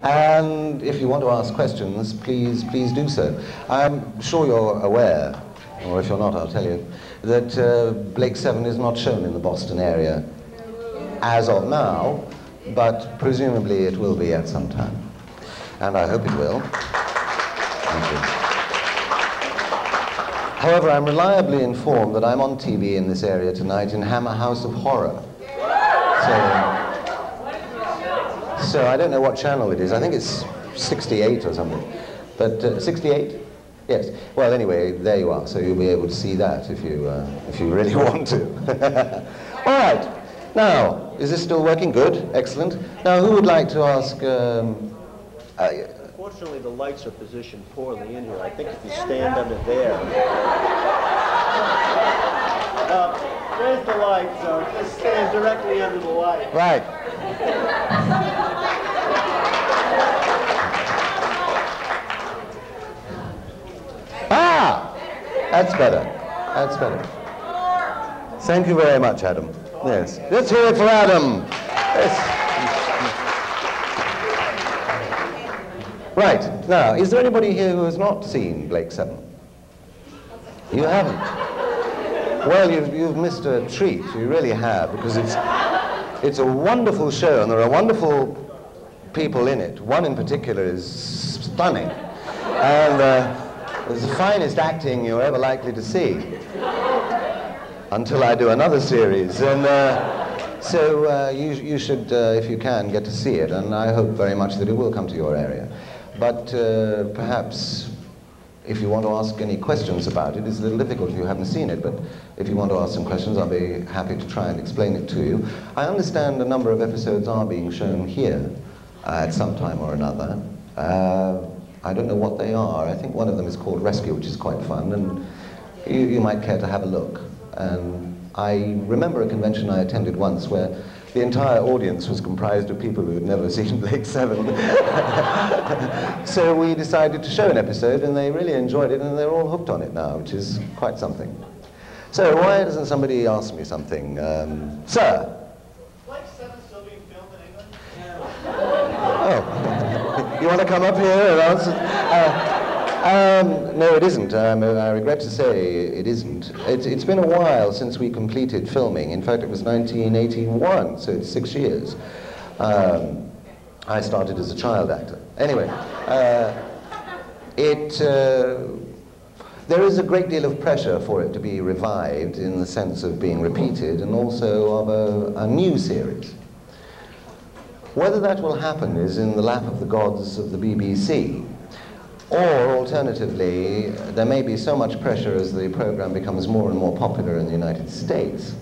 And if you want to ask questions, please do so. I'm sure you're aware, or if you're not, I'll tell you, that Blake 7 is not shown in the Boston area as of now, but presumably it will be at some time. And I hope it will. Thank you. However, I'm reliably informed that I'm on TV in this area tonight in Hammer House of Horror. So I don't know what channel it is. I think it's 68 or something. But 68? Yes. Well, anyway, there you are. So you'll be able to see that if you really want to. All right. Now, is this still working? Good. Excellent. Now, who would like to ask? Unfortunately, the lights are positioned poorly in here. I think if you stand under there. There's the light, so just stand directly under the light. Right. Ah! That's better. That's better. Thank you very much, Adam. Yes. Let's hear it for Adam. Yes. Right. Now, is there anybody here who has not seen Blake 7? You haven't? Well, you've missed a treat. You really have, because it's a wonderful show, and there are wonderful people in it. One in particular is stunning, and it's the finest acting you're ever likely to see, until I do another series. And so you should, if you can, get to see it, and I hope very much that it will come to your area. But perhaps if you want to ask any questions about it, it's a little difficult if you haven't seen it, but if you want to ask some questions, I'll be happy to try and explain it to you. I understand a number of episodes are being shown here at some time or another. I don't know what they are. I think one of them is called Rescue, which is quite fun, and you might care to have a look. And I remember a convention I attended once where the entire audience was comprised of people who had never seen Blake 7. So we decided to show an episode, and they really enjoyed it, and they're all hooked on it now, which is quite something. So why doesn't somebody ask me something? Sir? Blake 7 still being filmed in England? Oh. You want to come up here and answer? No, it isn't. I regret to say it isn't. It's been a while since we completed filming. In fact, it was 1981, so it's 6 years. I started as a child actor. Anyway, there is a great deal of pressure for it to be revived in the sense of being repeated, and also of a new series. Whether that will happen is in the lap of the gods of the BBC. Or, alternatively, there may be so much pressure as the program becomes more and more popular in the United States.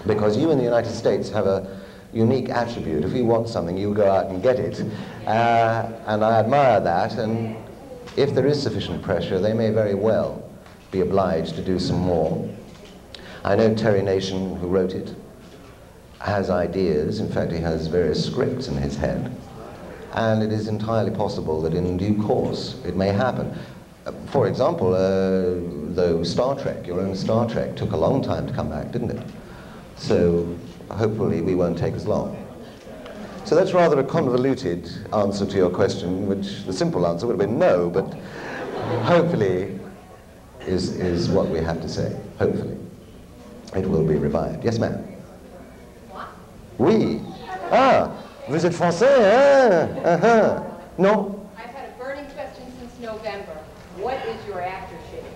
Because you in the United States have a unique attribute. If you want something, you go out and get it. And I admire that, and if there is sufficient pressure, they may very well be obliged to do some more. I know Terry Nation, who wrote it, has ideas. In fact, he has various scripts in his head. And it is entirely possible that in due course it may happen. For example, though Star Trek, your own Star Trek, took a long time to come back, didn't it? So hopefully we won't take as long. So that's rather a convoluted answer to your question, which the simple answer would have been no, but hopefully is what we have to say. Hopefully. It will be revived. Yes, ma'am? Oui. Ah! Vous êtes français, hein? No? I've had a burning question since November. What is your aftershave?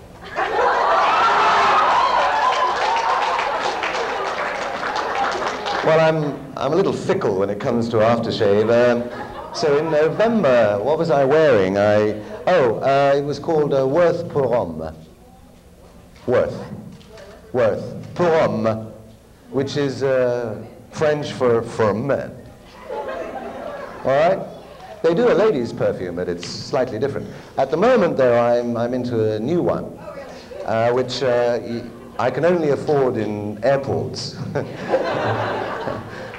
Well, I'm a little fickle when it comes to aftershave. So in November, what was I wearing? It was called Worth pour homme. Worth pour homme, which is French for men. All right? They do a ladies' perfume, but it's slightly different. At the moment, though, I'm into a new one, which I can only afford in airports.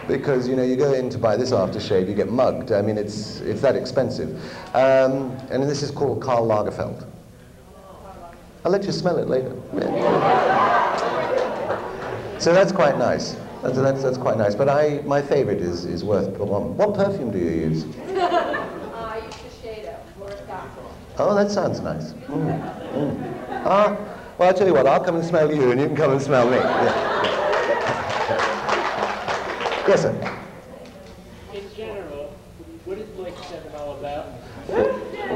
Because, you know, you go in to buy this aftershave, you get mugged. I mean, it's that expensive. And this is called Karl Lagerfeld. I'll let you smell it later. So that's quite nice. That's quite nice. But my favorite is Worth pour homme. What perfume do you use? Oh, that sounds nice. Ah, well, I'll tell you what, I'll come and smell you, and you can come and smell me. Yeah. Yes, sir. In general, what is Blake 7 all about?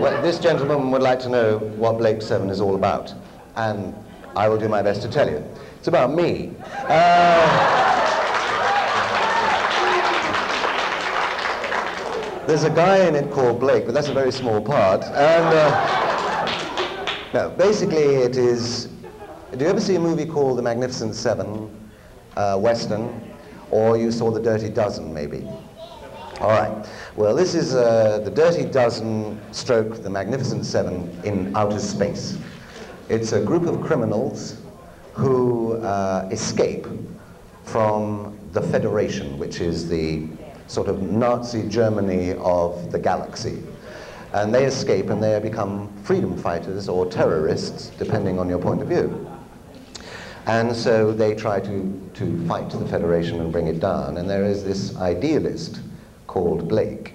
Well, this gentleman would like to know what Blake 7 is all about, and I will do my best to tell you. It's about me. There's a guy in it called Blake, but that's a very small part. And no, basically it is, do you ever see a movie called The Magnificent Seven, Western, or you saw The Dirty Dozen, maybe? All right. Well, this is The Dirty Dozen stroke The Magnificent Seven in outer space. It's a group of criminals who escape from the Federation, which is the sort of Nazi Germany of the galaxy. And they escape and they become freedom fighters or terrorists, depending on your point of view. And so they try to fight the Federation and bring it down. And there is this idealist called Blake,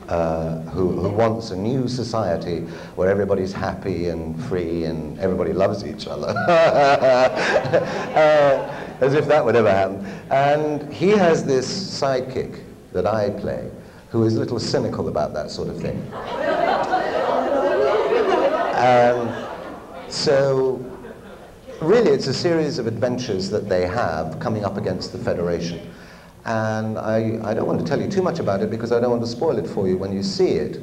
who wants a new society where everybody's happy and free and everybody loves each other. As if that would ever happen. And he has this sidekick that I play, who is a little cynical about that sort of thing. So really it's a series of adventures that they have coming up against the Federation. And I don't want to tell you too much about it because I don't want to spoil it for you when you see it.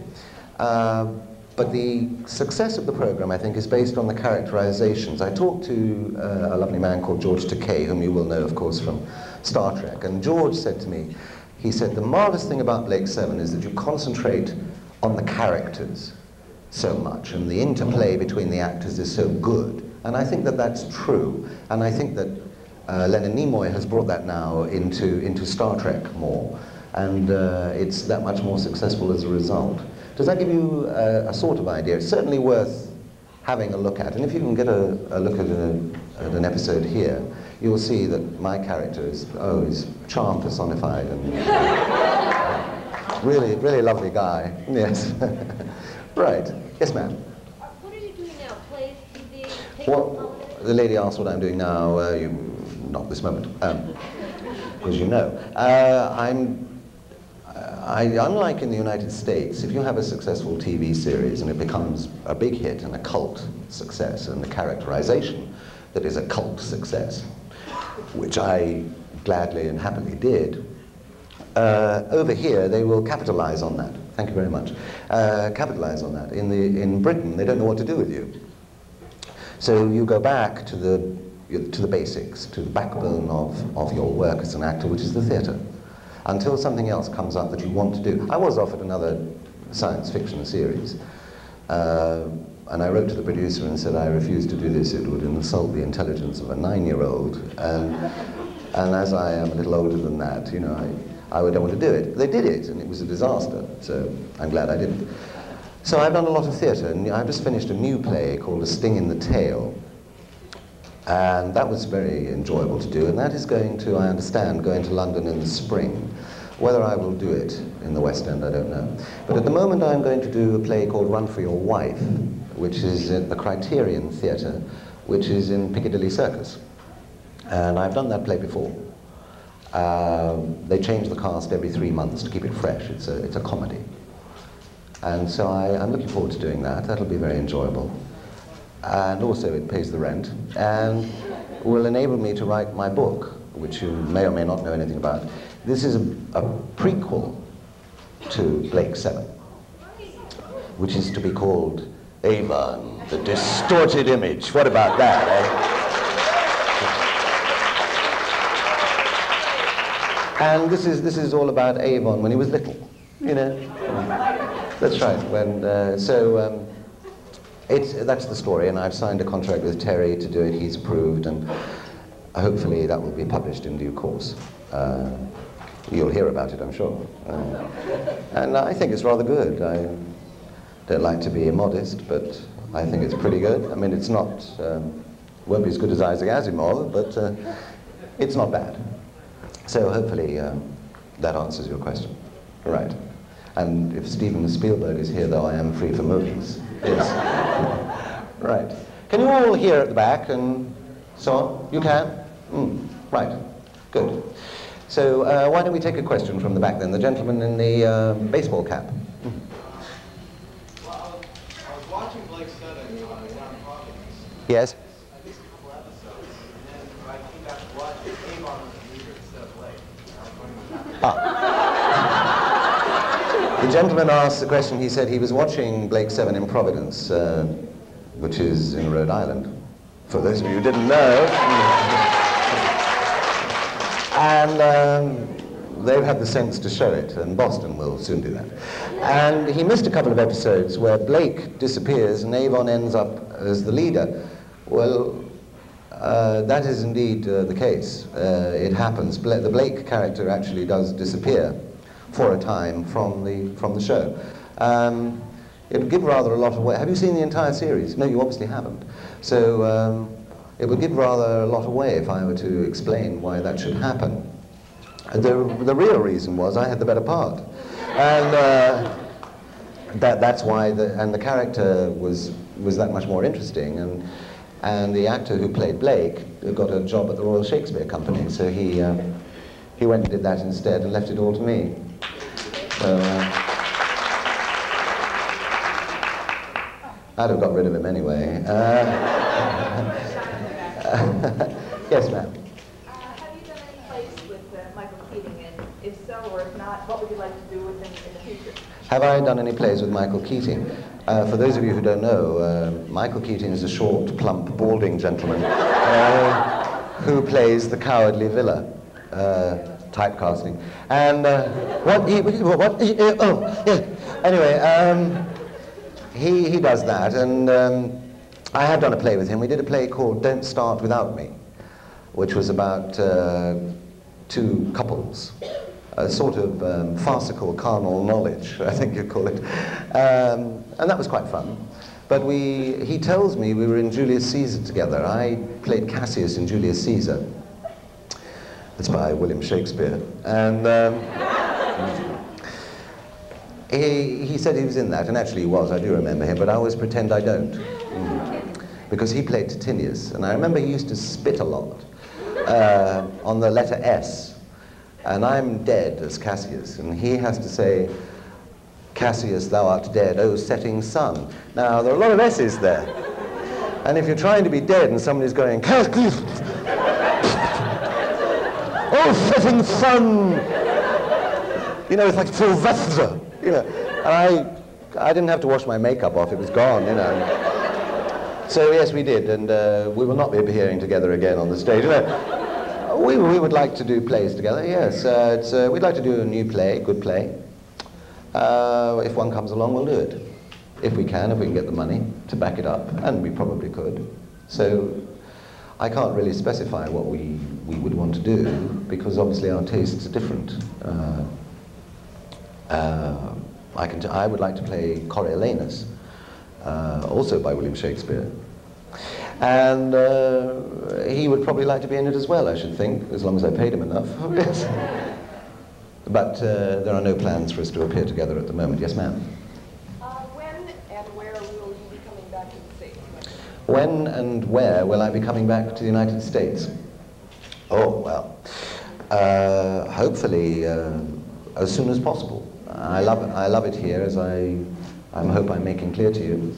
But the success of the program, I think, is based on the characterizations. I talked to a lovely man called George Takei, whom you will know, of course, from Star Trek. And George said to me, he said, the marvelous thing about Blake 7 is that you concentrate on the characters so much, and the interplay between the actors is so good. And I think that that's true. And I think that Leonard Nimoy has brought that now into Star Trek more. And it's that much more successful as a result. Does that give you a sort of idea? It's certainly worth having a look at. And if you can get a look at an episode here, you'll see that my character is charm personified and really, really lovely guy. Yes. Right. Yes, ma'am. What are you doing now? Plays, TV, Well, the lady asked what I'm doing now. Not this moment, because you know. Unlike in the United States, if you have a successful TV series and it becomes a big hit and a cult success, and the characterization that is a cult success, which I gladly and happily did, over here they will capitalize on that. Thank you very much. Capitalize on that. In Britain, they don't know what to do with you. So you go back to the basics, to the backbone of your work as an actor, which is the theatre, until something else comes up that you want to do. I was offered another science fiction series, and I wrote to the producer and said, I refuse to do this, it would insult the intelligence of a 9-year-old, and as I am a little older than that, you know, I don't want to do it. They did it, and it was a disaster, so I'm glad I didn't. So I've done a lot of theatre, and I've just finished a new play called A Sting in the Tail, and that was very enjoyable to do, and that is going to, I understand, going to London in the spring. Whether I will do it in the West End, I don't know. But at the moment I'm going to do a play called Run for Your Wife, which is at the Criterion Theatre, which is in Piccadilly Circus. And I've done that play before. They change the cast every 3 months to keep it fresh. It's a comedy. And so I'm looking forward to doing that. That'll be very enjoyable. And also it pays the rent, and will enable me to write my book, which you may or may not know anything about. This is a prequel to Blake 7, which is to be called Avon, the Distorted Image. What about that, eh? And this is all about Avon when he was little, you know. That's right. That's the story, and I've signed a contract with Terry to do it. He's approved, and hopefully that will be published in due course. You'll hear about it, I'm sure. And I think it's rather good. I don't like to be immodest, but I think it's pretty good. I mean, it's not, won't be as good as Isaac Asimov, but it's not bad. So hopefully that answers your question. Right. And if Steven Spielberg is here, though, I am free for movies. Yes. Right. Can you all hear at the back and so on? You can? Right. Good. So why don't we take a question from the back then? The gentleman in the baseball cap. Well, I was watching Blake Seven down in Providence. Yes? At least a couple episodes. And then when I came back to watch it, Avon was the leader instead of Blake. I was wondering what happened. The gentleman asked the question, he said he was watching Blake Seven in Providence, which is in Rhode Island, for those of you who didn't know. And they've had the sense to show it, and Boston will soon do that. And he missed a couple of episodes where Blake disappears and Avon ends up as the leader. Well, that is indeed the case. It happens. The Blake character actually does disappear for a time from the show. It would give rather a lot away. Have you seen the entire series? No, you obviously haven't. So it would give rather a lot away if I were to explain why that should happen. The real reason was I had the better part. And that's why the character was that much more interesting. And the actor who played Blake got a job at the Royal Shakespeare Company, so he went and did that instead and left it all to me. So I'd have got rid of him anyway. Yes, ma'am. Have you done any plays with Michael Keating, and if so, or if not, what would you like to do with him in the future? Have I done any plays with Michael Keating? For those of you who don't know, Michael Keating is a short, plump, balding gentleman who plays the cowardly Villa, typecasting. And anyway, he does that, and I have done a play with him. We did a play called Don't Start Without Me, which was about two couples, a sort of farcical carnal knowledge, I think you'd call it. And that was quite fun. But he tells me we were in Julius Caesar together. I played Cassius in Julius Caesar. It's by William Shakespeare. And he said he was in that, and actually he was. I do remember him, but I always pretend I don't. Because he played Titinius, and I remember he used to spit a lot on the letter S. And I'm dead as Cassius, and he has to say, Cassius, thou art dead, O setting sun. Now, there are a lot of S's there. And if you're trying to be dead and somebody's going, Cassius, oh, setting sun! You know, it's like Sylvester, you know. And I didn't have to wash my makeup off, it was gone, you know. So, yes, we did, and we will not be appearing together again on the stage. You know, we would like to do plays together, yes. We'd like to do a new play, good play. If one comes along, we'll do it. If we can get the money to back it up, and we probably could. So I can't really specify what we would want to do, because obviously our tastes are different. I would like to play Coriolanus, also by William Shakespeare. And he would probably like to be in it as well, I should think, as long as I paid him enough. But there are no plans for us to appear together at the moment. Yes, ma'am? When and where will you be coming back to the States? When and where will I be coming back to the United States? Oh, well, hopefully as soon as possible. I love it here, as I hope I'm making clear to you.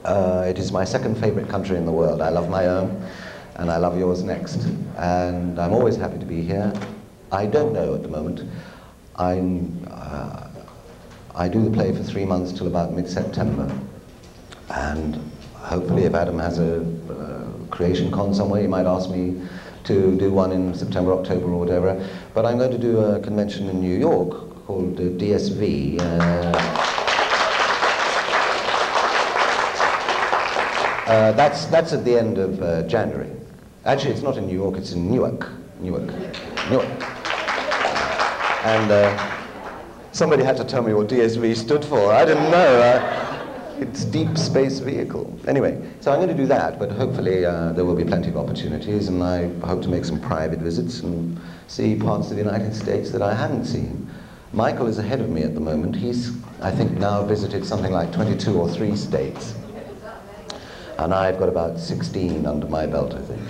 It is my second favorite country in the world. I love my own, and I love yours next. And I'm always happy to be here. I don't know at the moment. I do the play for 3 months till about mid-September. And hopefully if Adam has a creation con somewhere, he might ask me to do one in September, October, or whatever. But I'm going to do a convention in New York called DSV. That's at the end of January. Actually, it's not in New York, it's in Newark. And somebody had to tell me what DSV stood for. I didn't know. It's Deep Space Vehicle. Anyway, so I'm going to do that, but hopefully there will be plenty of opportunities, and I hope to make some private visits and see parts of the United States that I haven't seen. Michael is ahead of me at the moment. He's, I think, now visited something like 22 or 3 states. And I've got about 16 under my belt, I think.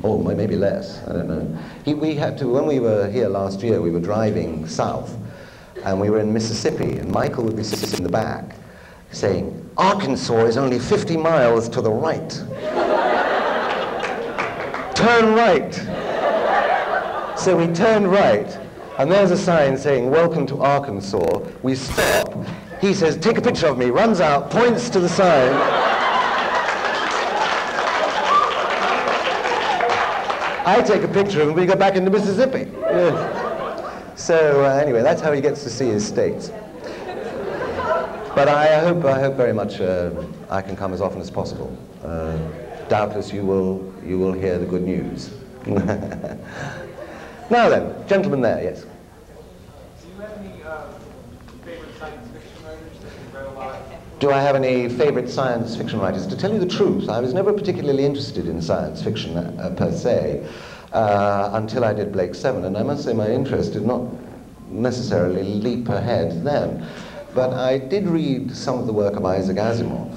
Or maybe less, I don't know. We had to, when we were here last year, we were driving south, and we were in Mississippi, and Michael would be sitting in the back, saying, "Arkansas is only 50 miles to the right. Turn right." So we turned right, and there's a sign saying, "Welcome to Arkansas." We stop. He says, "Take a picture of me," runs out, points to the sign. I take a picture of him, we go back into Mississippi. Yes. So anyway, that's how he gets to see his states. But I hope very much I can come as often as possible. Doubtless you will hear the good news. Now then, gentleman there, yes. Do you have any favorite science fiction writers that you've read a lot? Do I have any favorite science fiction writers? To tell you the truth, I was never particularly interested in science fiction per se until I did Blake 7, and I must say my interest did not necessarily leap ahead then. But I did read some of the work of Isaac Asimov.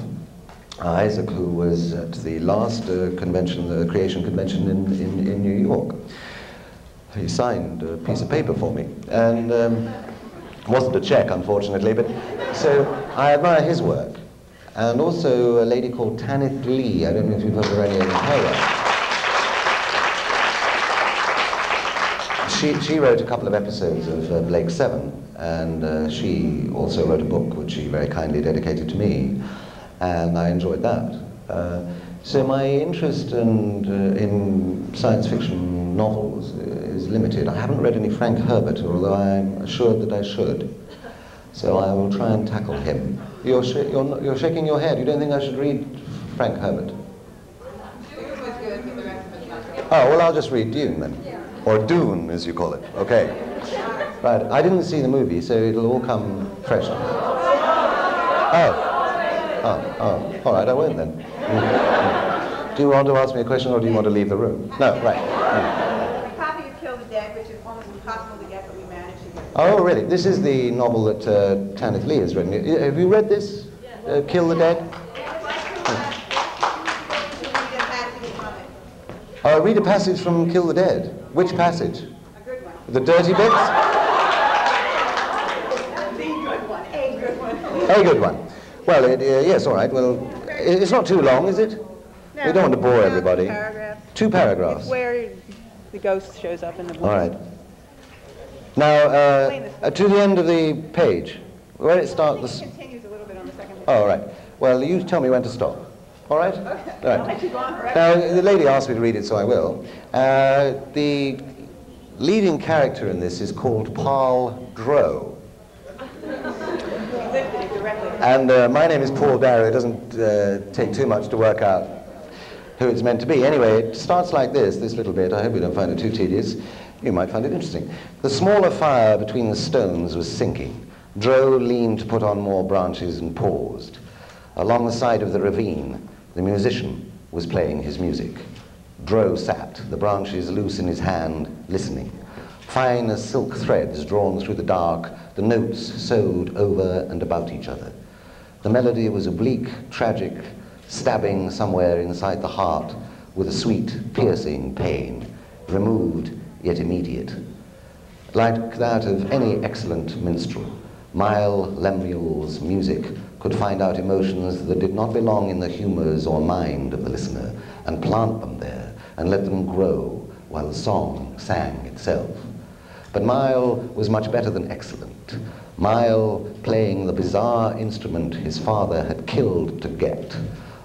Isaac, who was at the last convention, the creation convention in New York. He signed a piece of paper for me, and wasn't a check, unfortunately, but so I admire his work. And also a lady called Tanith Lee. I don't know if you've ever read any of her work. She wrote a couple of episodes of Blake 7, and she also wrote a book which she very kindly dedicated to me, and I enjoyed that. So my interest in science fiction novels is limited. I haven't read any Frank Herbert, although I'm assured that I should. So I will try and tackle him. You're shaking your head. You don't think I should read Frank Herbert? Oh, well, I'll just read Dune then. Or Dune, as you call it. Okay. Right. I didn't see the movie, so it'll all come fresh. Oh, all right, I won't then. Do you want to ask me a question, or do you want to leave the room? No, right. A copy of Kill the Dead, which is almost impossible to get, but we managed to get. Oh, really? This is the novel that Tanith Lee has written. Have you read this? Kill the Dead? Oh, read a passage from Kill the Dead. Which passage? A good one. The dirty bits? The good one. A good one. A good one. Well, yes, all right. Well, it's not too long, is it? No, We don't want to bore everybody. 2 paragraphs. 2 paragraphs. It's where the ghost shows up in the book. All right. Now, to the end of the page, where it starts. It continues a little bit on the second page. Oh, all right. Well, you tell me when to stop. All right? Okay. All right. I'll let you go on forever. Now, the lady asked me to read it, so I will. The leading character in this is called Paul Darrow. And my name is Paul Darrow. It doesn't take too much to work out who it's meant to be. Anyway, it starts like this little bit. I hope you don't find it too tedious. You might find it interesting. The smaller fire between the stones was sinking. Darrow leaned to put on more branches and paused. Along the side of the ravine, the musician was playing his music. Darrow sat, the branches loose in his hand, listening. Fine as silk threads drawn through the dark, the notes sewed over and about each other. The melody was oblique, tragic, stabbing somewhere inside the heart with a sweet, piercing pain, removed yet immediate. Like that of any excellent minstrel, Mile Lemuel's music could find out emotions that did not belong in the humors or mind of the listener and plant them there and let them grow while the song sang itself. But Mile was much better than excellent. Mile, playing the bizarre instrument his father had killed to get,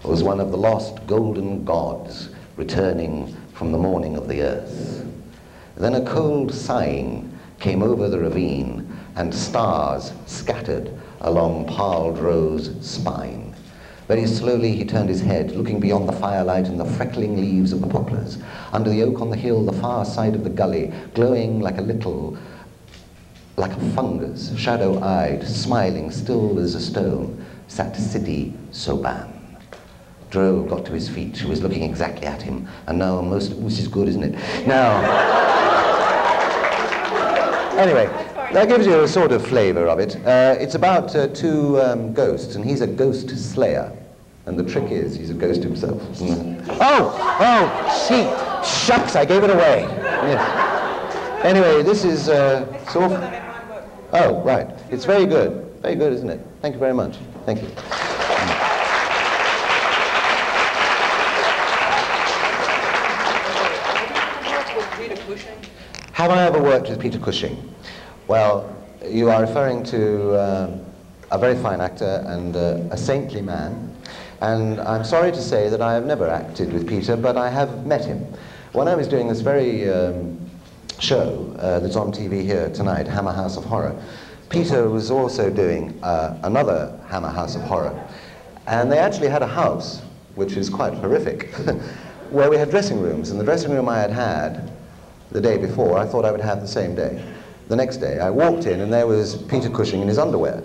was one of the lost golden gods returning from the morning of the earth. Then a cold sighing came over the ravine, and stars scattered along Paul Darrow's spine. Very slowly he turned his head, looking beyond the firelight and the freckling leaves of the poplars. Under the oak on the hill, the far side of the gully, glowing like a fungus, shadow-eyed, smiling, still as a stone, sat Sidi Soban. Darrow got to his feet. She was looking exactly at him, and now which is good, isn't it? Now, anyway, That gives you a sort of flavor of it. It's about two ghosts, and he's a ghost slayer. And the trick is, he's a ghost himself. Oh, shucks, I gave it away. Yes. Anyway, this is sort of... Oh, right. It's very good. Very good, isn't it? Thank you very much. Thank you. Have I ever worked with Peter Cushing? Well, you are referring to a very fine actor and a saintly man. And I'm sorry to say that I have never acted with Peter, but I have met him. When I was doing this very show that's on TV here tonight, Hammer House of Horror, Peter was also doing another Hammer House of Horror. And they actually had a house, which is quite horrific, where we had dressing rooms. And the dressing room I had had the day before, I thought I would have the same day. The next day, I walked in, and there was Peter Cushing in his underwear.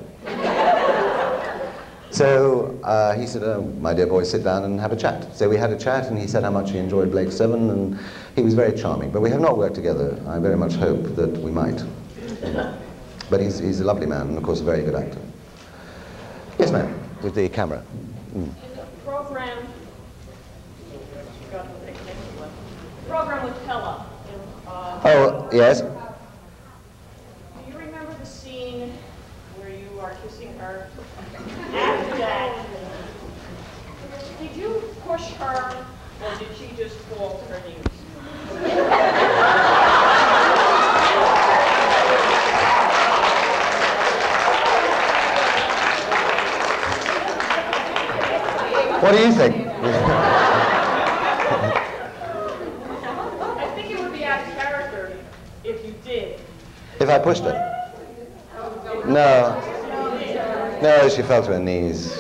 So he said, oh, my dear boy, sit down and have a chat. So we had a chat, and he said how much he enjoyed Blake 7, and he was very charming. But we have not worked together. I very much hope that we might. But he's a lovely man, and of course a very good actor. Yes, ma'am, with the camera. In the program with Pella. Oh, yes. Do you remember the scene where you are kissing her? After that, did you push her, or did she just fall to her knees? What do you think? I think it would be out of character if you did. If I pushed her? No. No, she fell to her knees.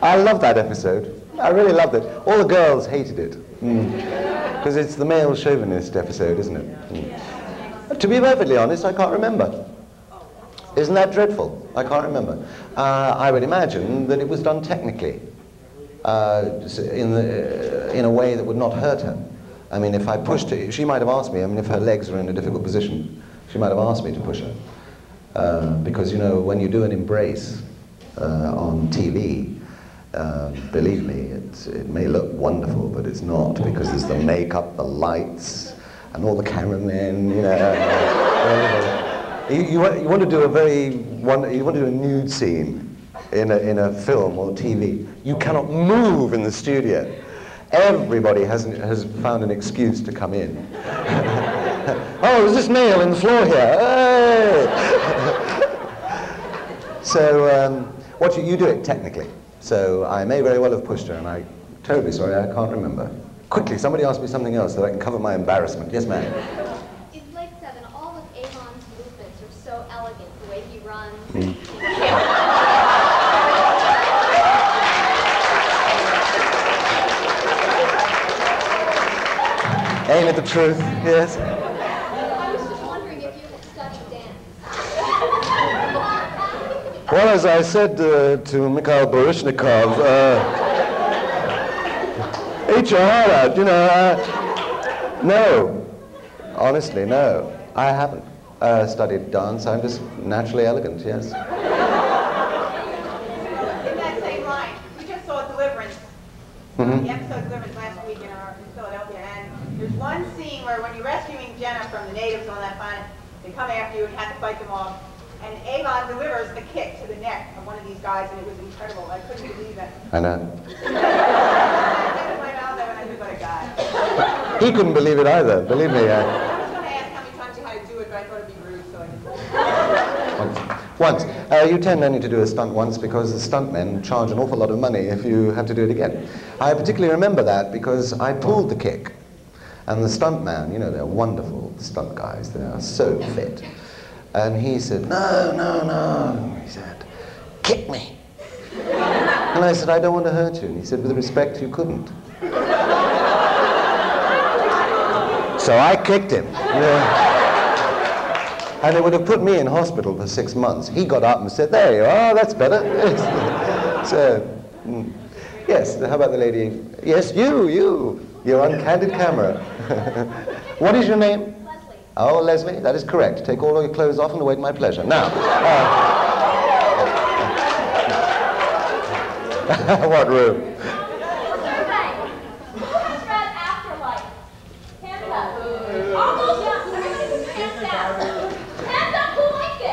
I loved that episode. I really loved it. All the girls hated it. Because it's the male chauvinist episode, isn't it? To be perfectly honest, I can't remember. Isn't that dreadful? I can't remember. I would imagine that it was done technically, in a way that would not hurt her. I mean, if I pushed her, she might have asked me, I mean, if her legs were in a difficult position, she might have asked me to push her. Because, you know, when you do an embrace on TV, believe me, it may look wonderful, but it's not, because there's the makeup, the lights, and all the cameramen, you know. You want to do a nude scene in a film or TV. You cannot move in the studio. Everybody has found an excuse to come in. Oh, there's this nail in the floor here. Hey! So what you do it technically. So I may very well have pushed her, and I'm terribly sorry, I can't remember. Quickly, somebody ask me something else so I can cover my embarrassment. Yes, ma'am. In Blake 7, all of Avon's movements are so elegant, the way he runs. Aim at the truth, yes. I was just wondering if you had studied dance. Well, as I said to Mikhail Baryshnikov, eat your heart out, you know. No, honestly, no. I haven't studied dance. I'm just naturally elegant, yes. In that same line, we just saw Deliverance. The episode Deliverance last week in Philadelphia, and there's one scene where when you're rescuing Jenna from the natives on that planet, they come after you and you have to fight them off. And Avon delivers a kick to the neck of one of these guys, and it was incredible. I couldn't believe it. I know. My mouth, and I knew what a guy. He couldn't believe it either, believe me. I was going to ask how many times you had to do it, but I thought it'd be rude, so I didn't. Once. You tend only to do a stunt once because the stuntmen charge an awful lot of money if you have to do it again. I particularly remember that because I pulled the kick. And the stuntman, you know, they're wonderful, the stunt guys, they are so fit. And he said, no, no, no. He said, kick me. And I said, I don't want to hurt you. And he said, with respect, you couldn't. So I kicked him. Yeah. And it would have put me in hospital for 6 months. He got up and said, there you are, that's better. So, yes, how about the lady? Yes, you're on candid camera. What is your name? Leslie. Oh, Leslie, that is correct. Take all your clothes off and await my pleasure. Now, what room? Survey. Who has read Afterlife? Hands up. Almost. Everybody put your hands down. Hands up who liked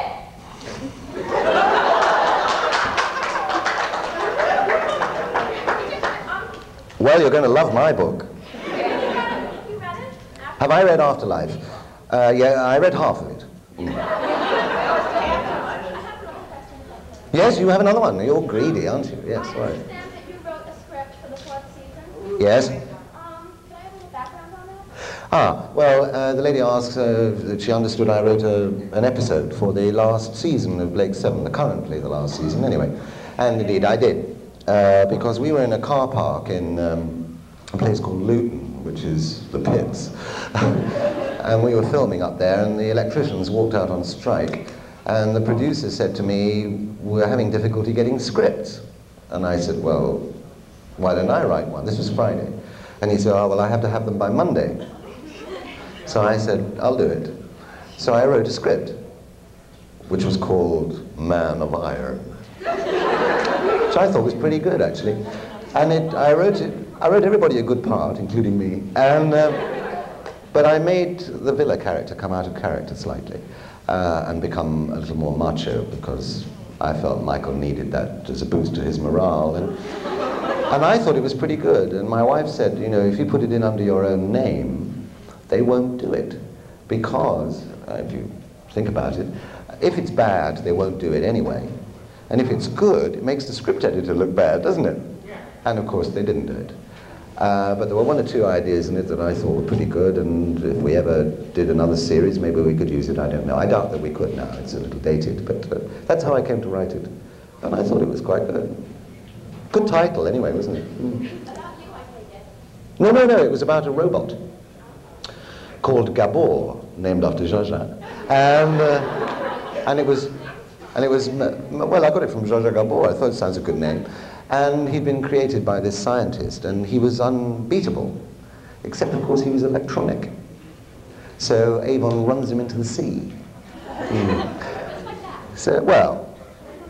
it. Well, you're going to love my book. You read it? Have I read Afterlife? Yeah, I read half of it. Yes, you have another one. You're greedy, aren't you? Yes, I right. understand that you wrote a script for the 4th season. Yes. Can I have a little background on that? Ah, well, the lady asks that she understood I wrote an episode for the last season of Blake 7, currently the last season, anyway. And indeed, I did. Because we were in a car park in a place called Luton, which is the pits. And we were filming up there, and the electricians walked out on strike. And the producer said to me, we're having difficulty getting scripts. And I said, well, why don't I write one? This was Friday. And he said, oh, well, I have to have them by Monday. So I said, I'll do it. So I wrote a script, which was called Man of Iron, which I thought was pretty good, actually. And I wrote everybody a good part, including me. And, but I made the Villa character come out of character slightly. And become a little more macho, because I felt Michael needed that as a boost to his morale. And I thought it was pretty good. And my wife said, you know, if you put it in under your own name, they won't do it. Because, if you think about it, if it's bad, they won't do it anyway. And if it's good, it makes the script editor look bad, doesn't it? And of course, they didn't do it. But there were one or two ideas in it that I thought were pretty good, and if we ever did another series, maybe we could use it, I don't know. I doubt that we could now, it's a little dated, but that's how I came to write it. And I thought it was quite good. Good title, anyway, wasn't it? Mm. About you, I take it. No, it was about a robot called Gabor, named after Jean-Jacques. And it was, well, I got it from Jean-Jacques Gabor. I thought it sounds a good name. And he'd been created by this scientist, and he was unbeatable, except, of course, he was electronic. So Avon runs him into the sea. So, well,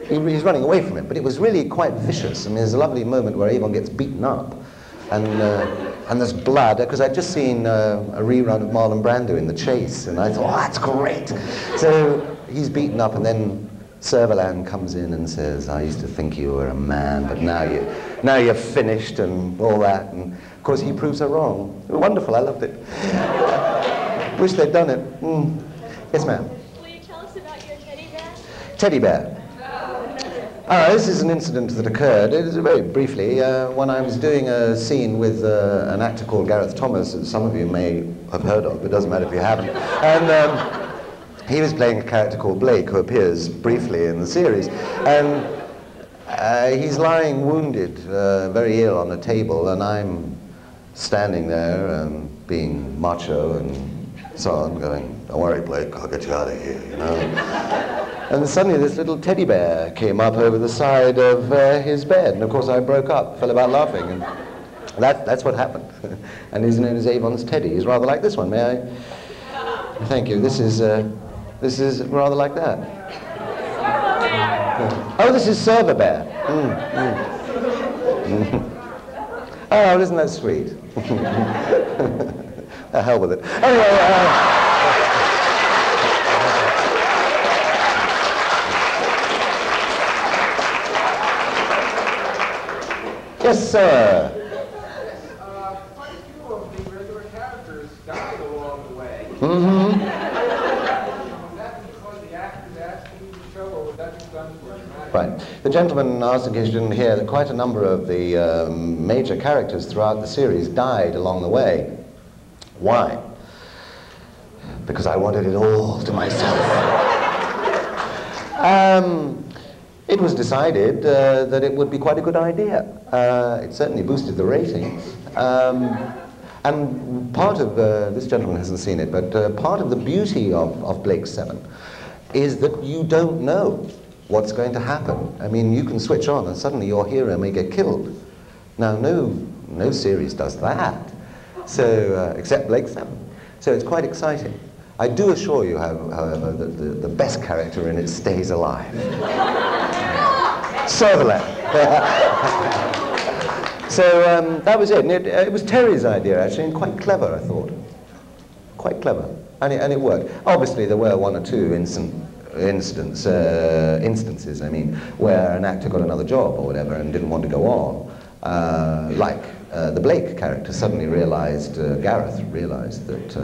he's running away from it, but it was really quite vicious. I mean, there's a lovely moment where Avon gets beaten up, and there's blood, because I'd just seen a rerun of Marlon Brando in The Chase, and I thought, oh, that's great. So he's beaten up, and then Servalan comes in and says, I used to think you were a man, but now you're finished, and all that. And of course, he proves her wrong. Wonderful, I loved it. Wish they'd done it. Mm. Yes, ma'am. Will you tell us about your teddy bear? Teddy bear. This is an incident that occurred, it was very briefly, when I was doing a scene with an actor called Gareth Thomas, that some of you may have heard of, but it doesn't matter if you haven't. And he was playing a character called Blake, who appears briefly in the series. And he's lying wounded, very ill on a table, and I'm standing there being macho and so on, going, don't worry, Blake, I'll get you out of here, you know. And suddenly this little teddy bear came up over the side of his bed, and of course I broke up, fell about laughing, and that's what happened. And his name is Avon's Teddy. He's rather like this one, may I? Thank you. This is rather like that. Oh, this is Server Bear. Oh, isn't that sweet? The hell with it. Anyway, yes, sir. Quite a few of the regular characters died along the way. Mm-hmm. Was that because the actors asked to do the show, or was that just done for dramatic? Right. The gentleman asked, in case you didn't hear, that quite a number of the major characters throughout the series died along the way. Why? Because I wanted it all to myself. It was decided that it would be quite a good idea. It certainly boosted the ratings. And part of, this gentleman hasn't seen it, but part of the beauty of Blake 7 is that you don't know what's going to happen. I mean, you can switch on and suddenly your hero may get killed. Now, no series does that, so, except Blake 7. So it's quite exciting. I do assure you, however, that the best character in it stays alive. Sutherland. So that was it. And it was Terry's idea, actually, and quite clever, I thought. Quite clever. And it worked. Obviously, there were one or two instances, I mean, where an actor got another job or whatever and didn't want to go on. Like the Blake character suddenly realized, Gareth realized that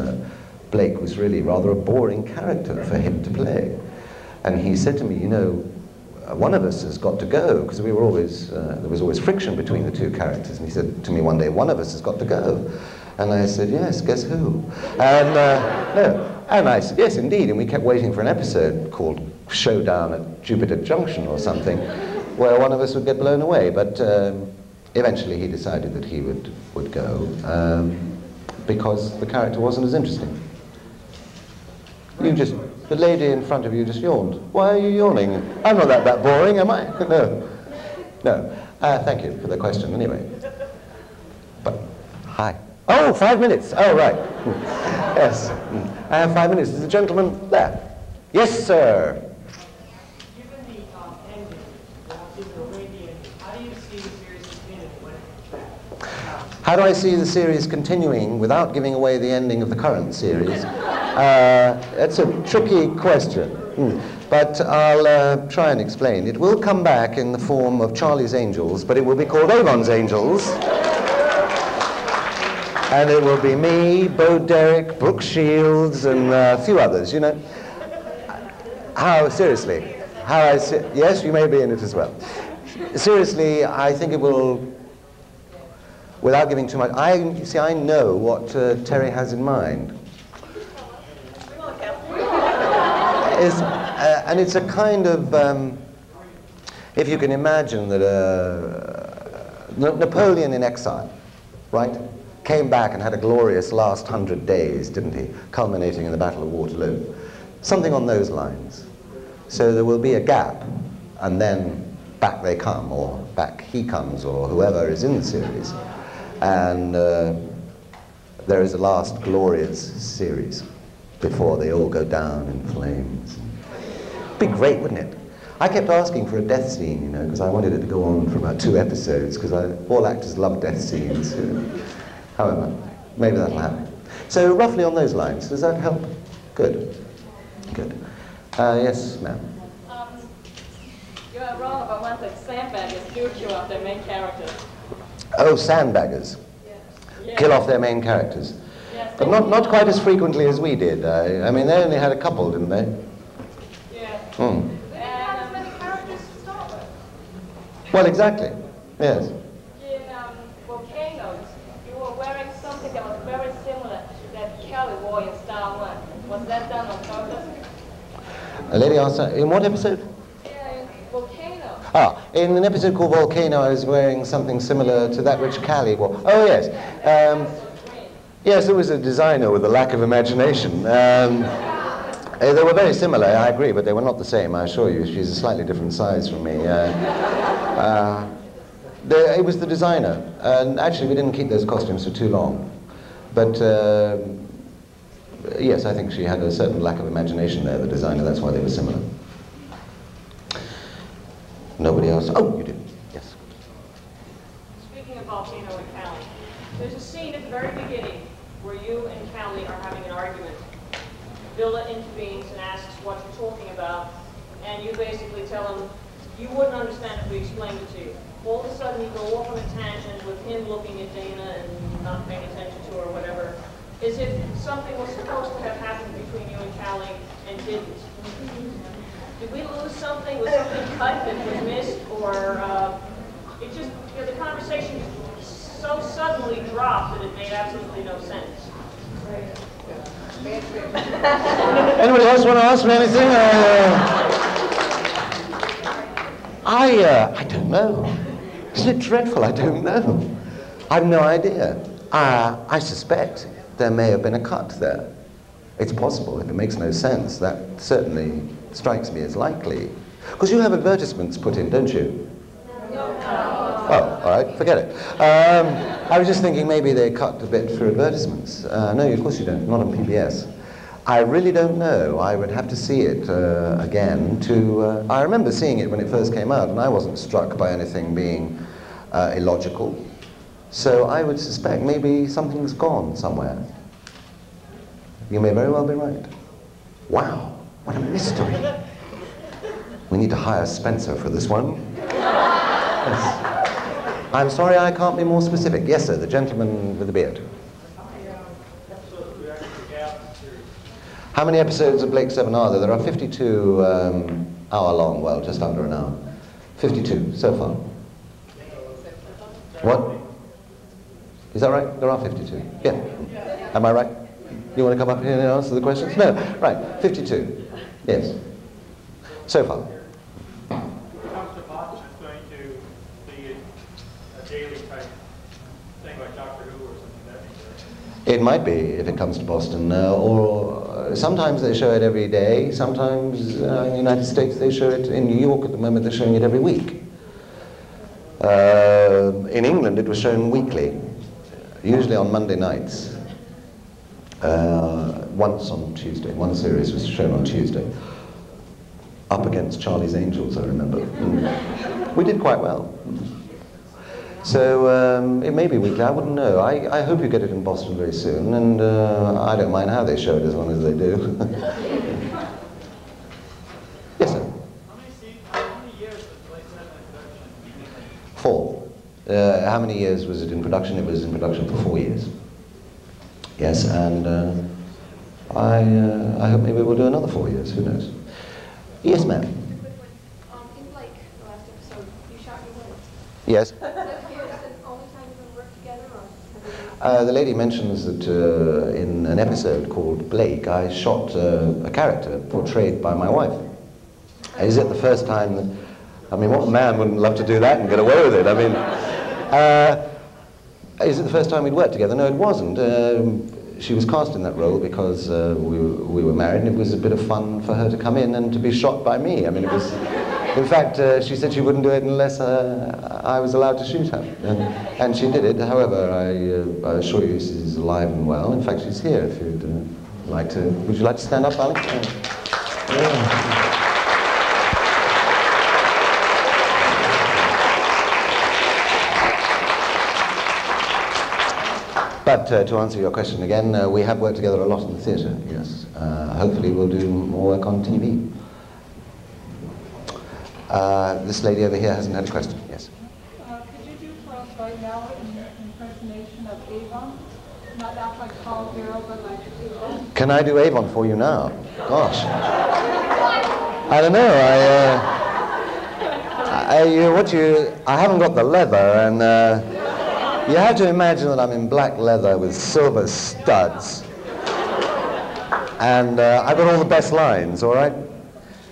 Blake was really rather a boring character for him to play. And he said to me, you know, one of us has got to go, because we were always, there was always friction between the two characters. And he said to me one day, one of us has got to go. And I said, yes, guess who? And, no. And I said, yes, indeed. And we kept waiting for an episode called Showdown at Jupiter Junction or something, where one of us would get blown away. But eventually he decided that he would go, because the character wasn't as interesting. The lady in front of you just yawned. Why are you yawning? I'm not that boring, am I? No. No. Thank you for the question, anyway. But, hi. Oh, 5 minutes. Oh, right. Yes. I have 5 minutes. There's a gentleman there. Yes, sir. Given the ending, in the Arabian, how do you see the series continuing when it comes back? How do I see the series continuing without giving away the ending of the current series? That's a tricky question. But I'll try and explain. It will come back in the form of Charlie's Angels, but it will be called Avon's Angels. And it will be me, Bo Derek, Brooke Shields, and a few others, you know. How, seriously? Yes, you may be in it as well. Seriously, I think it will, without giving too much, I know what Terry has in mind. And it's a kind of, if you can imagine that Napoleon in exile, right? Came back and had a glorious last 100 days, didn't he? Culminating in the Battle of Waterloo. Something on those lines. So there will be a gap, and then back they come, or back he comes, or whoever is in the series. And there is a last glorious series before they all go down in flames. Be great, wouldn't it? I kept asking for a death scene, you know, because I wanted it to go on for about 2 episodes, because all actors love death scenes. You know. However, maybe that'll happen. So roughly on those lines, does that help? Good. Good. Yes, ma'am. You are wrong about one thing. Sandbaggers do kill off their main characters. Oh, sandbaggers. Yes. Kill off their main characters. Yes, But not quite as frequently as we did. I mean, they only had a couple, didn't they? Yeah. Hmm. They didn't have as many characters to start with. Well, exactly. Yes. In Volcanoes, you were wearing something that was very similar to that Kelly wore in Star 1. Was that done on purpose? A lady asked, in what episode? Yeah, in Volcano. Ah, in an episode called Volcano, I was wearing something similar to that which Callie wore. Oh, yes. Yes, it was a designer with a lack of imagination. They were very similar, I agree, but they were not the same, I assure you. She's a slightly different size from me. It was the designer. And actually, we didn't keep those costumes for too long. But yes, I think she had a certain lack of imagination there, the designer. That's why they were similar. Nobody else? Oh, you did. Yes. Speaking of Volcano and Callie, there's a scene at the very beginning where you and Callie are having an argument. Villa intervenes and asks what you're talking about, and you basically tell him you wouldn't understand if we explained it to you. All of a sudden, you go off on a tangent with him looking at Dana and not paying attention to her or whatever, as if something was supposed to have happened between you and Callie and didn't. Did we lose something? Was something cut that was missed? Or it just, you know, the conversation so suddenly dropped that it made absolutely no sense. Anybody else want to ask me anything? I don't know. Isn't it dreadful? I don't know. I have no idea. I suspect there may have been a cut there. It's possible. If it makes no sense, that certainly strikes me as likely. Because you have advertisements put in, don't you? Oh, all right, forget it. I was just thinking maybe they cut a bit for advertisements. No, of course you don't, not on PBS. I really don't know. I would have to see it again to... I remember seeing it when it first came out, and I wasn't struck by anything being illogical. So I would suspect maybe something's gone somewhere. You may very well be right. Wow, what a mystery. We need to hire Spencer for this one. Yes. I'm sorry I can't be more specific. Yes, sir, the gentleman with the beard. How many episodes of Blake 7 are there? There are 52 hour long, well, just under an hour. 52 so far. What? Is that right? There are 52. Yeah. Am I right? You want to come up here and answer the questions? No. Right. 52. Yes. So far. When it comes to Boston, it's going to be a daily type thing like Doctor Who or something like that. It might be if it comes to Boston, or sometimes they show it every day. Sometimes in the United States they show it. In New York at the moment they're showing it every week. In England it was shown weekly, usually on Monday nights. Once on Tuesday. One series was shown on Tuesday. Up Against Charlie's Angels, I remember. We did quite well. So it may be weekly, I wouldn't know. I hope you get it in Boston very soon, and I don't mind how they show it as long as they do. Yes, sir? How many years was Blake 7 in production? 4. How many years was it in production? It was in production for 4 years. Yes, and I hope maybe we'll do another 4 years, who knows. Yes, ma'am? In Blake, the last episode, you shot your wind. Yes? Is that the only time you're going to work together, or? The lady mentions that in an episode called Blake, I shot a character portrayed by my wife. Is it the first time that, I mean, what man wouldn't love to do that and get away with it? I mean, is it the first time we'd worked together? No, it wasn't. She was cast in that role because we were married, and it was a bit of fun for her to come in and to be shot by me. I mean, it was... In fact, she said she wouldn't do it unless I was allowed to shoot her. And she did it. However, I assure you she's alive and well. In fact, she's here if you'd like to... Would you like to stand up, Alex? Yeah. But to answer your question again, we have worked together a lot in the theatre, yes. Hopefully we'll do more work on TV. This lady over here hasn't had a question, yes. Could you do for us right now an impersonation of Avon? Not that like Paul Darrow, but like Avon? Can I do Avon for you now? Gosh. I don't know, I haven't got the leather, and you have to imagine that I'm in black leather with silver studs. And I've got all the best lines, all right?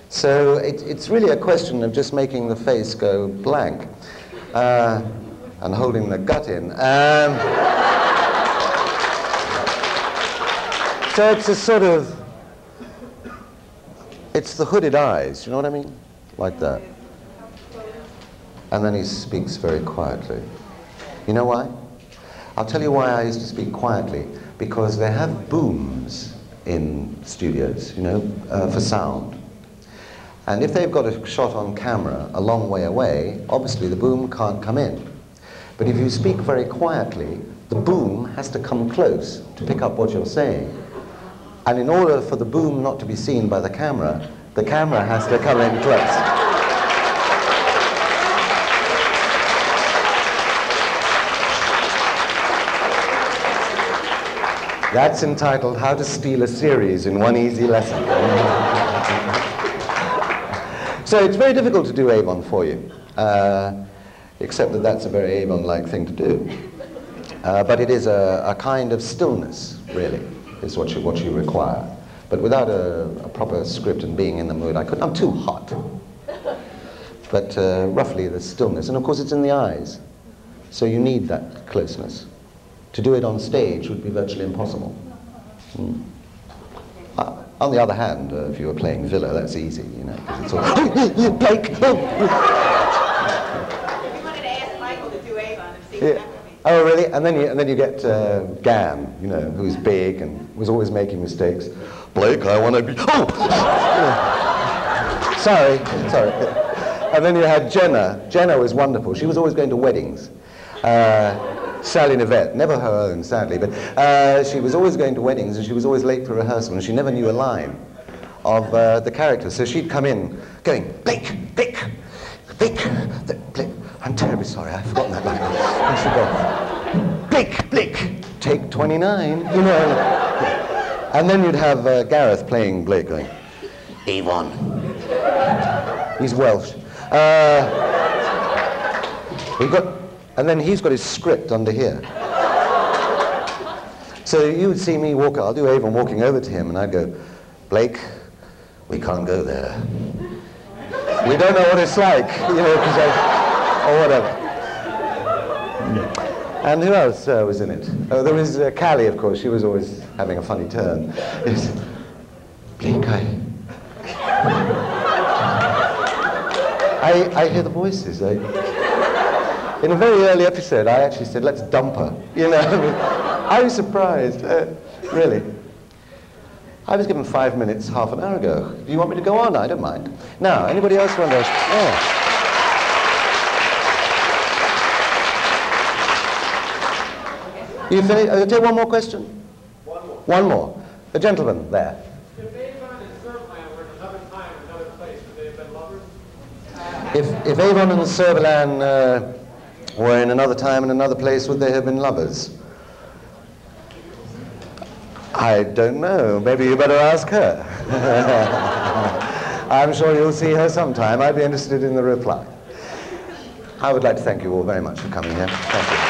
So it's really a question of just making the face go blank and holding the gut in. So it's a sort of, it's the hooded eyes, you know what I mean? Like that. And then he speaks very quietly. You know why? I'll tell you why I used to speak quietly. Because they have booms in studios, you know, for sound. And if they've got a shot on camera a long way away, obviously the boom can't come in. But if you speak very quietly, the boom has to come close to pick up what you're saying. And in order for the boom not to be seen by the camera has to come in close. That's entitled How to Steal a Series in One Easy Lesson. So it's very difficult to do Avon for you, except that that's a very Avon-like thing to do. But it is a kind of stillness, really, is what you require. But without a proper script and being in the mood, I'm too hot. But roughly the stillness, and of course it's in the eyes. So you need that closeness. To do it on stage would be virtually impossible. On the other hand, if you were playing Villa, that's easy, you know, because it's all, Blake! If you wanted to ask Michael to do Avon and see what that would be. Oh, really? And then you get Gan, you know, who's big and was always making mistakes. Blake, I want to be... Oh! Sorry. And then you had Jenna. Jenna was wonderful. She was always going to weddings. Sally Nivette, never her own, sadly, but she was always going to weddings and she was always late for rehearsal and she never knew a line of the character. So she'd come in going, Blake, Blake, Blake, Blake. I'm terribly sorry, I've forgotten that line. And she'd go, Blake, Blake, take 29, you know. And then you'd have Gareth playing Blake going, Avon. He's Welsh. And then he's got his script under here. So you would see me walk, I'll do Avon walking over to him and I'd go, Blake, we can't go there. We don't know what it's like, you know, or whatever. And who else was in it? Oh, there was Callie, of course. She was always having a funny turn. Blake, I hear the voices. In a very early episode, I actually said, let's dump her. You know, I was surprised, really. I was given 5 minutes half an hour ago. Do you want me to go on? I don't mind. Now, anybody else want to... Yeah. You finished? I'll take one more question. One more. The gentleman there. If Avon and Servalan were in another time, another place, would they have been lovers? If Avon and Servalan were in another time and another place, would they have been lovers? I don't know. Maybe you better ask her. I'm sure you'll see her sometime. I'd be interested in the reply. I would like to thank you all very much for coming here. Thank you.